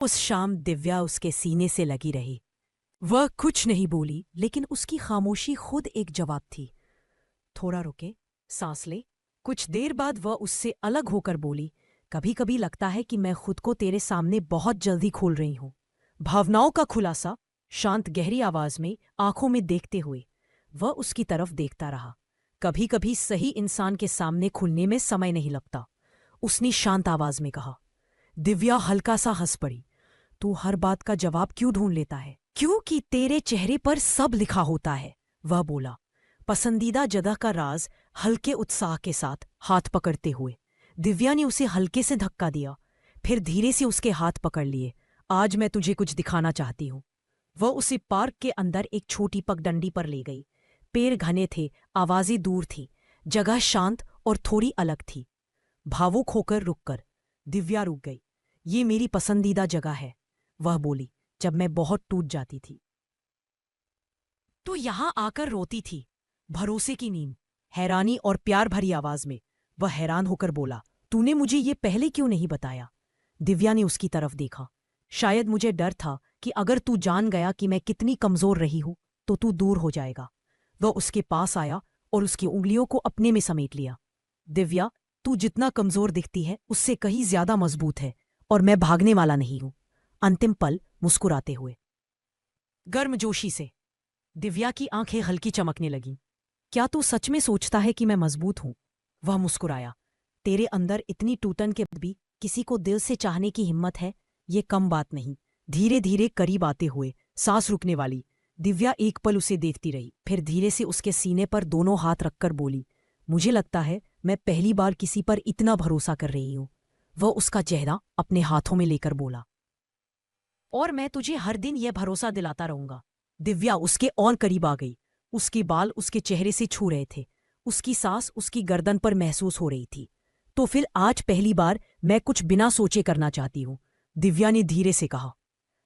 उस शाम दिव्या उसके सीने से लगी रही। वह कुछ नहीं बोली, लेकिन उसकी खामोशी खुद एक जवाब थी। थोड़ा रुके, सांस ले। कुछ देर बाद वह उससे अलग होकर बोली, कभी कभी लगता है कि मैं खुद को तेरे सामने बहुत जल्दी खोल रही हूं। भावनाओं का खुलासा। शांत गहरी आवाज में, आंखों में देखते हुए वह उसकी तरफ देखता रहा। कभी कभी सही इंसान के सामने खुलने में समय नहीं लगता, उसने शांत आवाज में कहा। दिव्या हल्का सा हंस पड़ी। तू हर बात का जवाब क्यों ढूंढ लेता है? क्योंकि तेरे चेहरे पर सब लिखा होता है, वह बोला, पसंदीदा जगह का राज, हल्के उत्साह के साथ हाथ पकड़ते हुए। दिव्या ने उसे हल्के से धक्का दिया, फिर धीरे से उसके हाथ पकड़ लिए। आज मैं तुझे कुछ दिखाना चाहती हूँ। वह उसे पार्क के अंदर एक छोटी पगडंडी पर ले गई। पेड़ घने थे, आवाजें दूर थी, जगह शांत और थोड़ी अलग थी। भावुक होकर रुककर दिव्या रुक गई। ये मेरी पसंदीदा जगह है, वह बोली, जब मैं बहुत टूट जाती थी तो यहां आकर रोती थी। भरोसे की नींद। हैरानी और प्यार भरी आवाज में वह हैरान होकर बोला, तूने मुझे ये पहले क्यों नहीं बताया? दिव्या ने उसकी तरफ देखा। शायद मुझे डर था कि अगर तू जान गया कि मैं कितनी कमजोर रही हूं तो तू दूर हो जाएगा। वह उसके पास आया और उसकी उंगलियों को अपने में समेट लिया। दिव्या, तू जितना कमजोर दिखती है उससे कहीं ज्यादा मजबूत है, और मैं भागने वाला नहीं हूं। अंतिम पल। मुस्कुराते हुए, गर्मजोशी से दिव्या की आंखें हल्की चमकने लगीं। क्या तू सच में सोचता है कि मैं मजबूत हूं? वह मुस्कुराया। तेरे अंदर इतनी टूटन के बाद भी किसी को दिल से चाहने की हिम्मत है, ये कम बात नहीं। धीरे धीरे करीब आते हुए, सांस रुकने वाली दिव्या एक पल उसे देखती रही, फिर धीरे से उसके सीने पर दोनों हाथ रखकर बोली, मुझे लगता है मैं पहली बार किसी पर इतना भरोसा कर रही हूं। वह उसका चेहरा अपने हाथों में लेकर बोला, और मैं तुझे हर दिन यह भरोसा दिलाता रहूंगा। दिव्या उसके और करीब आ गई। उसके बाल उसके चेहरे से छू रहे थे, उसकी सांस उसकी गर्दन पर महसूस हो रही थी। तो फिर आज पहली बार मैं कुछ बिना सोचे करना चाहती हूं, दिव्या ने धीरे से कहा।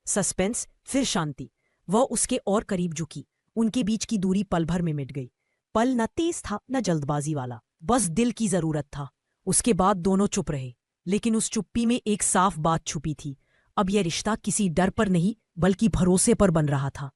सस्पेंस, फिर शांति। वह उसके और करीब झुकी। उनके बीच की दूरी पल भर में मिट गई। पल न तेज था न जल्दबाजी वाला, बस दिल की जरूरत था। उसके बाद दोनों चुप रहे, लेकिन उस चुप्पी में एक साफ बात छुपी थी। अब यह रिश्ता किसी डर पर नहीं बल्कि भरोसे पर बन रहा था।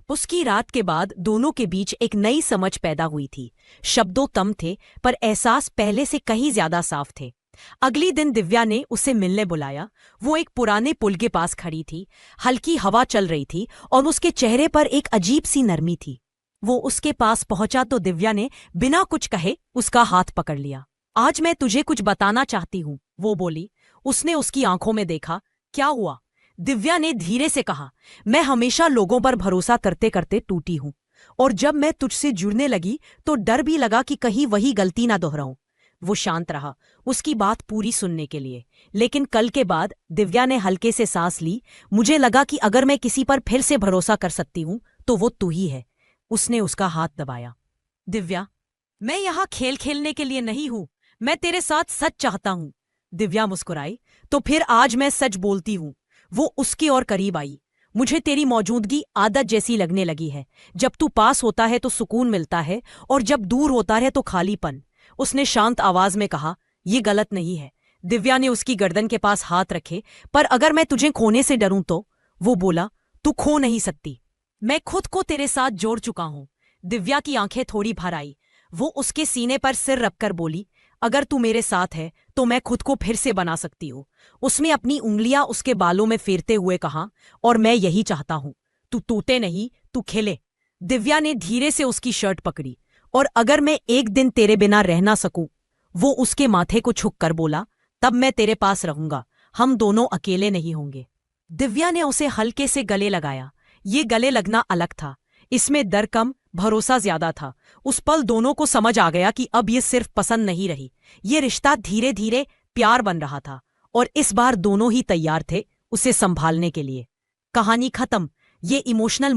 उसकी रात के बाद दोनों के बीच एक नई समझ पैदा हुई थी। शब्दों कम थे, पर एहसास पहले से कहीं ज्यादा साफ थे। अगली दिन दिव्या ने उसे मिलने बुलाया। वो एक पुराने पुल के पास खड़ी थी। हल्की हवा चल रही थी और उसके चेहरे पर एक अजीब सी नरमी थी। वो उसके पास पहुंचा तो दिव्या ने बिना कुछ कहे उसका हाथ पकड़ लिया। आज मैं तुझे कुछ बताना चाहती हूँ, वो बोली। उसने उसकी आंखों में देखा। क्या हुआ? दिव्या ने धीरे से कहा, मैं हमेशा लोगों पर भरोसा करते करते टूटी हूं, और जब मैं तुझसे जुड़ने लगी तो डर भी लगा कि कहीं वही गलती ना दोहराऊं। वो शांत रहा, उसकी बात पूरी सुनने के लिए। लेकिन कल के बाद दिव्या ने हल्के से सांस ली। मुझे लगा कि अगर मैं किसी पर फिर से भरोसा कर सकती हूं तो वो तू ही है। उसने उसका हाथ दबाया। दिव्या, मैं यहां खेल खेलने के लिए नहीं हूं, मैं तेरे साथ सच चाहता हूं। दिव्या मुस्कुराई। तो फिर आज मैं सच बोलती हूं। वो उसकी ओर करीब आई। मुझे तेरी मौजूदगी आदत जैसी लगने लगी है। जब तू पास होता है तो सुकून मिलता है, और जब दूर होता है तो खालीपन। उसने शांत आवाज में कहा, ये गलत नहीं है। दिव्या ने उसकी गर्दन के पास हाथ रखे। पर अगर मैं तुझे खोने से डरूं तो? वो बोला, तू खो नहीं सकती। मैं खुद को तेरे साथ जोड़ चुका हूं। दिव्या की आंखें थोड़ी भर आई। वो उसके सीने पर सिर रखकर बोली, अगर तू मेरे साथ है तो मैं खुद को फिर से बना सकती हूँ। उसने अपनी उंगलियां उसके बालों में फेरते हुए कहा, और मैं यही चाहता हूं। तू टूटे नहीं, तू खिले। दिव्या ने धीरे से उसकी शर्ट पकड़ी। और अगर मैं एक दिन तेरे बिना रह ना सकूं, वो उसके माथे को छुक कर बोला, तब मैं तेरे पास रहूंगा। हम दोनों अकेले नहीं होंगे। दिव्या ने उसे हल्के से गले लगाया। ये गले लगना अलग था, इसमें डर कम, भरोसा ज्यादा था। उस पल दोनों को समझ आ गया कि अब ये सिर्फ पसंद नहीं रही, ये रिश्ता धीरे धीरे प्यार बन रहा था। और इस बार दोनों ही तैयार थे उसे संभालने के लिए। कहानी खत्म। ये इमोशनल